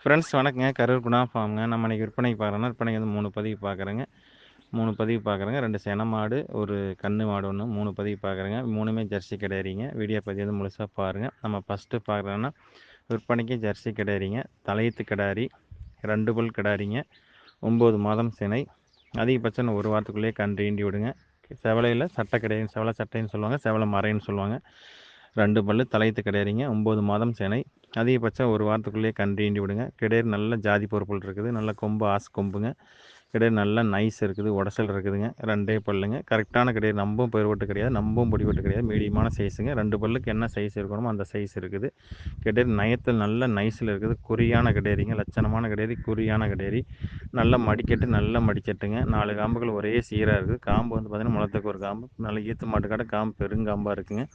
Friends வணக்கங்க. கரூர் குணா ஃபார்ம்ங்க. நம்ம இன்னைக்கு விற்பனைக்கு பார்க்குறோன்னா, விற்பனைக்கு வந்து 3 பதிவு பார்க்குறேங்க. 3 பதிவு பார்க்குறேங்க. 2 சென மாடு, ஒரு கன்று மாடு ஒன்று, 3 பதிவு பார்க்குறேங்க. 3மே ஜெர்சி கிடையாதுங்க. வீடியோ பதிவு வந்து முழுசாக பாருங்கள். நம்ம ஃபஸ்ட்டு பார்க்குறோன்னா, விற்பனைக்கு ஜெர்சி கிடையாதுங்க. தலையீத்து கிடாரி, 2 பல் கிடாரிங்க, 9 மாதம் சினை. அதிகபட்சம் ஒரு வாரத்துக்குள்ளேயே கன்று ஈண்டி விடுங்க. செவலையில் சட்டை கிடையாது, செவலை சட்டைன்னு சொல்லுவாங்க, செவலை மறைன்னு சொல்லுவாங்க. 2 பல்லு தலையீத்து கிடையாதுங்க. 9 மாதம் சினை. அதிகபட்சம் ஒரு வாரத்துக்குள்ளேயே கன்று ஈண்டி விடுங்க. கிடையாது நல்ல ஜாதி பொறுப்புகள் இருக்குது. நல்ல கொம்பு ஆசு கொம்புங்க. கிடையாது நல்ல நைஸ் இருக்குது, உடசல் இருக்குதுங்க. 2 பல்லுங்க. கரெக்டான கிடையாது, நம்பவும் பெருவட்டு கிடையாது, நம்பவும் பொடிவட்டு கிடையாது, மீடியமான சைஸுங்க. 2 பல்லுக்கு என்ன சைஸ் இருக்கணுமோ அந்த சைஸ் இருக்குது. கிடையாது நயத்தில் நல்ல நைஸில் இருக்குது. குறியான கிடையாதுங்க, லட்சணமான கிடையாது, குறியான கிடையாது. நல்ல மடிக்கட்டு, நல்ல மடிக்கட்டுங்க. 4 காம்புகள் ஒரே சீராக இருக்குது. காம்பு வந்து பார்த்திங்கன்னா முளத்துக்கு ஒரு காம்பு, நல்ல ஈத்து மாட்டுக்காட்ட காம்பு பெருங்காம்பாக இருக்குங்க.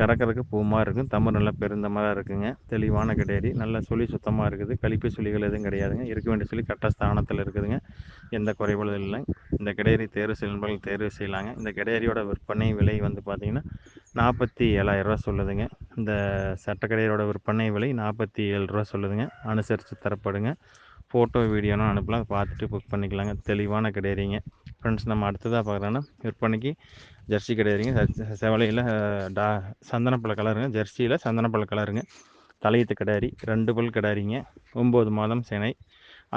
கறக்கிறதுக்கு பூமாக இருக்கும். தம்பு நல்லா பெருந்தமாக இருக்குங்க. தெளிவான கிடையாது, நல்ல சுழி சுத்தமாக இருக்குது. கழிப்பு சுழிகள் எதுவும் கிடையாதுங்க. இருக்க வேண்டிய சுழி கரெக்டாக ஸ்தானத்தில் இருக்குதுங்க. எந்த குறைபாடும் இல்லை. இந்த கிடையரி தேர்வு செய்யணும் தேர்வு செய்யலாங்க. இந்த கிடையரியோட விற்பனை விலை வந்து பார்த்திங்கன்னா 47,000 சொல்லுதுங்க. இந்த சட்ட கிடையரோட விற்பனை விலை 47 சொல்லுதுங்க. அனுசரித்து தரப்படுங்க. ஃபோட்டோ வீடியோலாம் அனுப்பலாம், பார்த்துட்டு புக் பண்ணிக்கலாங்க. தெளிவான கிடையரிங்க. ஃப்ரெண்ட்ஸ் நம்ம அடுத்ததாக பார்க்குறோன்னா, விற்பனைக்கு ஜெர்சி கிடையாதுங்க. செவலையில் சந்தனப்பழ கலருங்க. ஜெர்சியில் சந்தனப்பழ கலருங்க. தலையீத்து கிடாரி, 2 பல் கிடாரிங்க, 9 மாதம் சினை.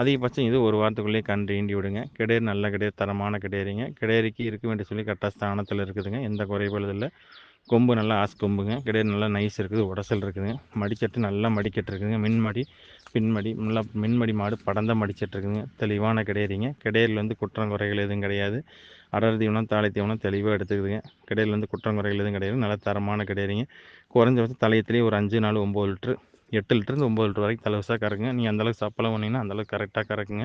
அதிகபட்சம் இது ஒரு வாரத்துக்குள்ளேயே கன்று ஈண்டி விடுங்க. கிடையாது நல்ல கிடையாது, தரமான கிடையாதுங்க. கிடையாதுக்கு இருக்க வேண்டிய சொல்லி கரெக்டாக ஸ்தானத்தில் இருக்குதுங்க. எந்த குறைபாடும் இல்லை. கொம்பு நல்லா ஆசு கொம்புங்க. கிடையாது நல்லா நைஸ் இருக்குது, உடசல் இருக்குதுங்க. மடிச்சட்டு நல்லா மடிக்கட்டு இருக்குதுங்க. மின்மடி பின்மடி நல்லா மின்மடி மாடு படந்த மடிச்சட்டு இருக்குதுங்க. தெளிவான கிடையாதுங்க. கிடையாதுல வந்து குற்றம் குறைகள் எதுவும் கிடையாது. அடர் தீவனம் தாளை தீவனம் தெளிவாக எடுத்துக்குதுங்க. கிடையாதுல வந்து குற்றம் குறைகள் எதுவும் கிடையாது. நல்ல தரமான கிடையாதுங்க. குறைஞ்சபட்சம் தலையத்திலேயே ஒரு 5 நாள் 9 லிட்டரு, 8 லிட்டருந்து 9 லிட்டர் வரைக்கும் தலவசாக கறக்குங்க. நீங்கள் அந்தளவுக்கு சப்பளம் பண்ணிங்கன்னா அந்தளவுக்கு கரெக்டாக கறக்குங்க.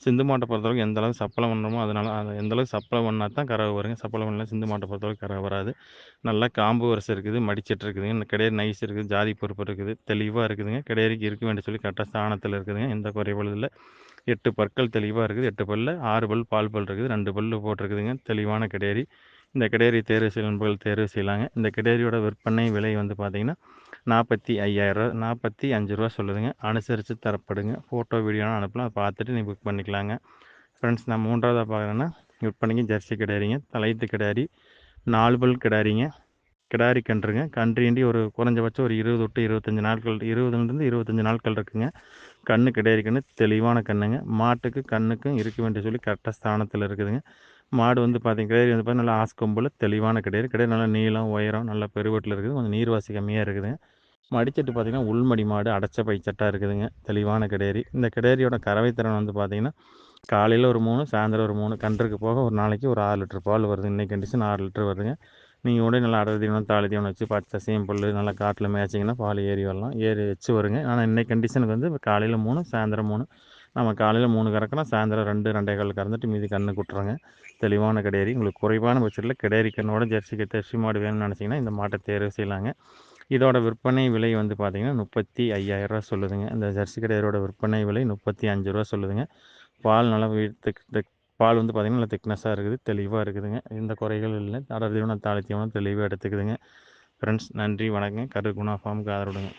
சிந்து மாட்டை பொறுத்தளவுக்கு எந்த அளவுக்கு சப்பளம் பண்ணுறோமோ அதனால் எந்த அளவுக்கு சப்பளம் பண்ணால் தான் கறவை வருங்க. சப்பளம் பண்ணல சிந்து மாட்டை பொறுத்தளவுக்கு கறவை வராது. நல்லா காம்பு வரிசை இருக்குது, மடிச்சிட்டு இருக்குதுங்க. இந்த கிடையாது நைஸ் இருக்குது, ஜாதி பொறுப்பு இருக்குது, தெளிவாக இருக்குதுங்க. கிடையாதுக்கு இருக்க வேண்டிய சொல்லி கரெக்டாக ஸ்தானத்தில் இருக்குதுங்க. எந்த குறைபாடும் இல்லை. 8 பற்கள் தெளிவாக இருக்குது. 8 பல்ல 6 பல் பால் பல் இருக்குது. 2 பல்லு போட்டிருக்குதுங்க. தெளிவான கிடையாது. இந்த கிடையாது தேர்வு செய்ய நண்பர்கள் தேர்வு செய்யலாங்க. இந்த கிடையாதியோட விற்பனை விலை வந்து பார்த்திங்கன்னா 45,000 45 சொல்லுதுங்க. அனுசரித்து தரப்படுங்க. ஃபோட்டோ வீடியோலாம் அனுப்பலாம், அதை பார்த்துட்டு நீங்கள் புக் பண்ணிக்கலாங்க. ஃப்ரெண்ட்ஸ் நான் மூன்றாவதாக பார்க்குறேன்னா, விற்பனைக்கு ஜெர்சி கிடாரிங்க. தலையீத்து கிடாரி, 4 பல் கிடாரிங்க. கிடாரி கன்றுங்க. கன்று ஒரு குறைஞ்சபட்சம் ஒரு 20 to 25 நாட்கள், 20லேருந்து 25 நாட்கள் இருக்குங்க. கன்று கிடாரி கன்று தெளிவான கன்றுங்க. மாட்டுக்கு கண்ணுக்கும் இருக்க வேண்டிய சொல்லி கரெக்டாக ஸ்தானத்தில் இருக்குதுங்க. மாடு வந்து பார்த்திங்க கிடாரி வந்து பார்த்தா நல்லா ஆஸ்கொம்பில் தெளிவான கிடையாது. கிடையாது நல்லா நீளம் உயரம் நல்லா பெருவட்டில் இருக்குது. கொஞ்சம் நீர்வாசி கம்மியாக இருக்குதுங்க. மடிச்சட்டு பார்த்திங்கன்னா உள்மடி மாடு அடைச்ச பைச்சட்டாக இருக்குதுங்க. தெளிவான கிடாரி. இந்த கிடாரியோட கறவைத்திறன் வந்து பார்த்திங்கன்னா காலையில் ஒரு 3, சாயந்தரம் ஒரு 3 கன்றுக்கு போக ஒரு நாளைக்கு ஒரு 6 லிட்டர் பால் வருது. இன்னைக்கு கண்டிஷன் 6 லிட்டர் வருதுங்க. நீங்கள் கூட நல்லா அடர் தீவனம் தாளி தீவனம் வச்சு பச்சை சீம்புல் நல்லா காட்டில் மேய்ச்சிங்கன்னா பால் ஏறி வரலாம், ஏறி வச்சு வருங்க. ஆனால் இன்னைக்கு கண்டிஷனுக்கு வந்து காலையில் 3, சாயந்தரம் 3. நம்ம காலையில் 3 கறக்கலாம், சாயந்தரம் 2 2.15 கறந்துட்டு மீதி கன்று குட்டுறோங்க. தெளிவான கிடையாது. உங்களுக்கு குறைவான பட்சத்தில் கிடையாது கண்ணோட ஜெர்சி மாடு வேணும்னு நினச்சிங்கன்னா இந்த மாட்டை தேர்வு செய்யலாங்க. இதோட விற்பனை விலை வந்து பார்த்திங்கன்னா 35,000 சொல்லுதுங்க. இந்த ஜெர்சி கிடையாதோட விற்பனை விலை 35 சொல்லுதுங்க. பால் நல்லா பால் வந்து பார்த்திங்கன்னா நல்லா திக்னஸாக இருக்குது, தெளிவாக இருக்குதுங்க. எந்த குறைகளும் இல்லை. அடர் தீவனம் தாளி தீவனம் தெளிவாக எடுத்துக்குதுங்க. ஃப்ரெண்ட்ஸ் நன்றி வணக்கங்க. கரு குணா ஃபார்முக்கு ஆதரவுடுங்க.